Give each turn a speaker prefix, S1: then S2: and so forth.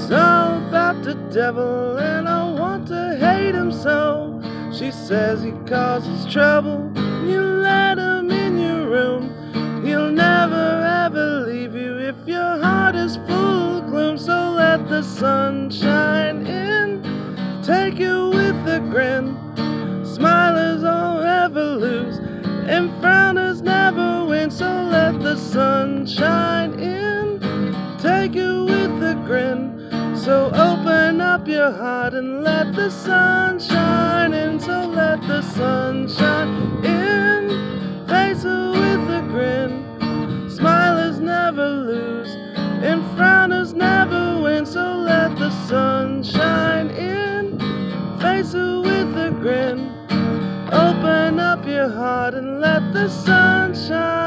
S1: She's all about the devil and I want to hate him so. She says he causes trouble, you let him in your room. He'll never ever leave you if your heart is full of gloom. So let the sun shine in, take you with a grin. Smilers don't ever lose and frowners never win. So let the sun shine in, take you with a grin. So open up your heart and let the sun shine in. So let the sun shine in, face her with a grin. Smilers never lose and frowners never win. So let the sun shine in, face her with a grin. Open up your heart and let the sun shine.